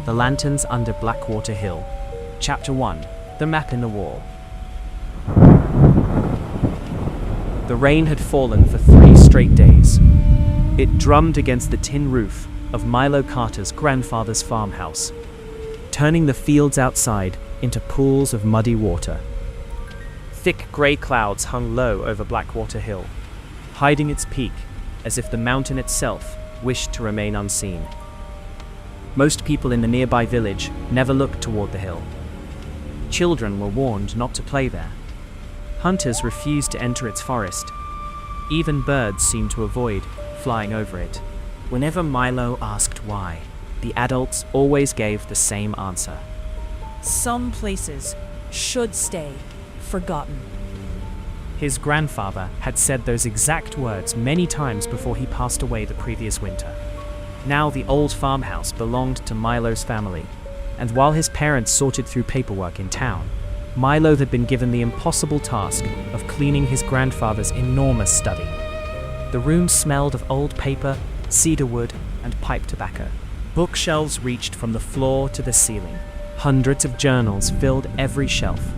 The Lanterns Under Blackwater Hill. Chapter 1. The Map in the Wall. The rain had fallen for 3 straight days. It drummed against the tin roof of Milo Carter's grandfather's farmhouse, turning the fields outside into pools of muddy water. Thick grey clouds hung low over Blackwater Hill, hiding its peak as if the mountain itself wished to remain unseen. Most people in the nearby village never looked toward the hill. Children were warned not to play there. Hunters refused to enter its forest. Even birds seemed to avoid flying over it. Whenever Milo asked why, the adults always gave the same answer. Some places should stay forgotten. His grandfather had said those exact words many times before he passed away the previous winter. Now the old farmhouse belonged to Milo's family, and while his parents sorted through paperwork in town, Milo had been given the impossible task of cleaning his grandfather's enormous study. The room smelled of old paper, cedar wood, and pipe tobacco. Bookshelves reached from the floor to the ceiling. Hundreds of journals filled every shelf.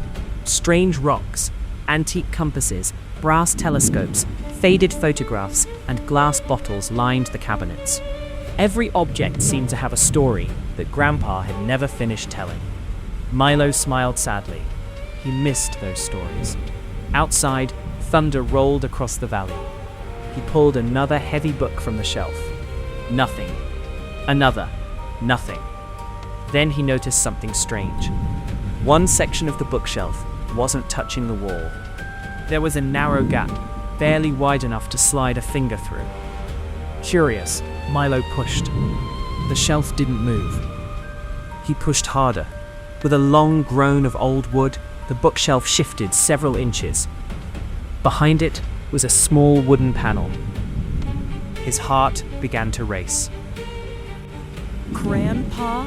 Strange rocks, antique compasses, brass telescopes, faded photographs, and glass bottles lined the cabinets. Every object seemed to have a story that Grandpa had never finished telling. Milo smiled sadly. He missed those stories. Outside, thunder rolled across the valley. He pulled another heavy book from the shelf. Nothing. Another. Nothing. Then he noticed something strange. One section of the bookshelf wasn't touching the wall. There was a narrow gap, barely wide enough to slide a finger through. Curious, Milo pushed. The shelf didn't move. He pushed harder. With a long groan of old wood, the bookshelf shifted several inches. Behind it was a small wooden panel. His heart began to race. Grandpa?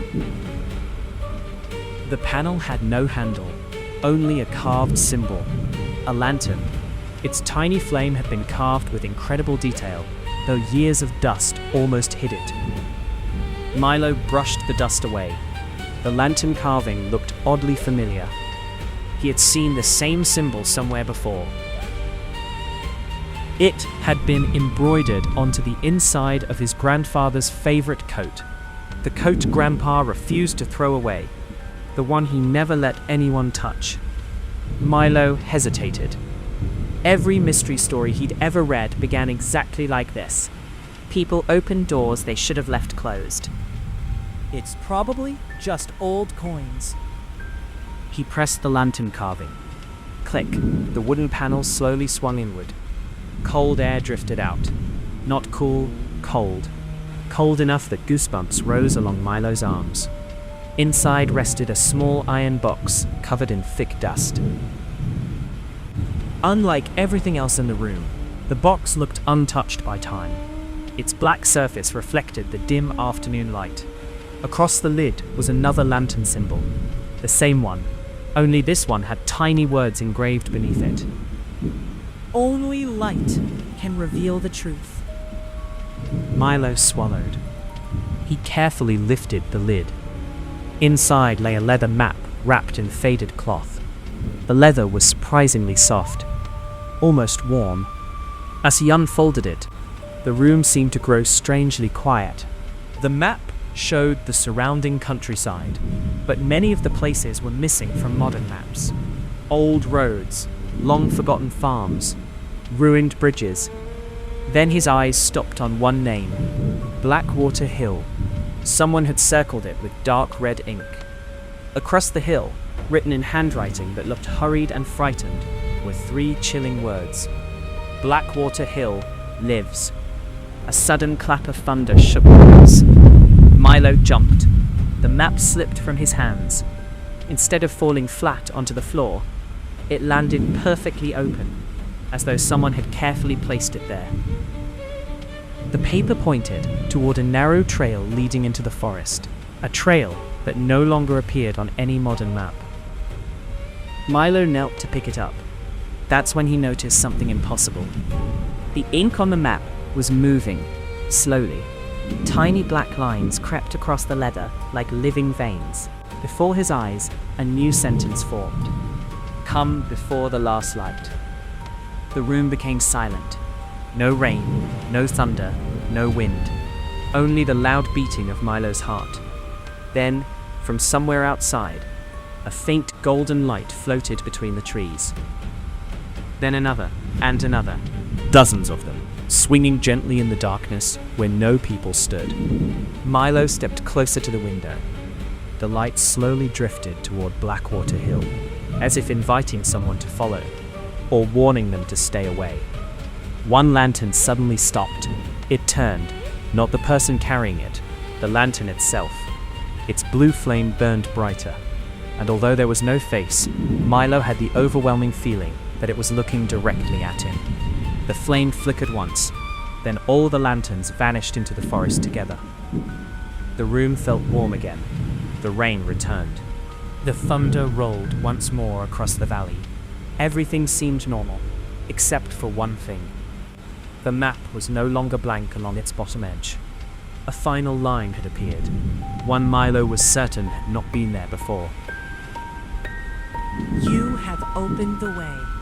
The panel had no handle, only a carved symbol, a lantern. Its tiny flame had been carved with incredible detail, though years of dust almost hid it. Milo brushed the dust away. The lantern carving looked oddly familiar. He had seen the same symbol somewhere before. It had been embroidered onto the inside of his grandfather's favorite coat, the coat Grandpa refused to throw away, the one he never let anyone touch. Milo hesitated. Every mystery story he'd ever read began exactly like this. People opened doors they should have left closed. It's probably just old coins. He pressed the lantern carving. Click. The wooden panel slowly swung inward. Cold air drifted out. Not cool, cold. Cold enough that goosebumps rose along Milo's arms. Inside rested a small iron box covered in thick dust. Unlike everything else in the room, the box looked untouched by time. Its black surface reflected the dim afternoon light. Across the lid was another lantern symbol, the same one, only this one had tiny words engraved beneath it. Only light can reveal the truth. Milo swallowed. He carefully lifted the lid. Inside lay a leather map wrapped in faded cloth. The leather was surprisingly soft, almost warm. As he unfolded it, the room seemed to grow strangely quiet. The map showed the surrounding countryside, but many of the places were missing from modern maps. Old roads, long-forgotten farms, ruined bridges. Then his eyes stopped on one name, Blackwater Hill. Someone had circled it with dark red ink. Across the hill, written in handwriting that looked hurried and frightened, were 3 chilling words. Blackwater Hill lives. A sudden clap of thunder shook the hills. Milo jumped. The map slipped from his hands. Instead of falling flat onto the floor, it landed perfectly open, as though someone had carefully placed it there. The paper pointed toward a narrow trail leading into the forest, a trail that no longer appeared on any modern map. Milo knelt to pick it up. That's when he noticed something impossible. The ink on the map was moving, slowly. Tiny black lines crept across the leather like living veins. Before his eyes, a new sentence formed. Come before the last light. The room became silent. No rain, no thunder, no wind. Only the loud beating of Milo's heart. Then, from somewhere outside, a faint golden light floated between the trees. Then another, and another. Dozens of them, swinging gently in the darkness where no people stood. Milo stepped closer to the window. The light slowly drifted toward Blackwater Hill, as if inviting someone to follow, or warning them to stay away. One lantern suddenly stopped. It turned, not the person carrying it, the lantern itself. Its blue flame burned brighter, and although there was no face, Milo had the overwhelming feeling that it was looking directly at him. The flame flickered once, then all the lanterns vanished into the forest together. The room felt warm again. The rain returned. The thunder rolled once more across the valley. Everything seemed normal, except for one thing. The map was no longer blank along its bottom edge. A final line had appeared, one Milo was certain had not been there before. You have opened the way.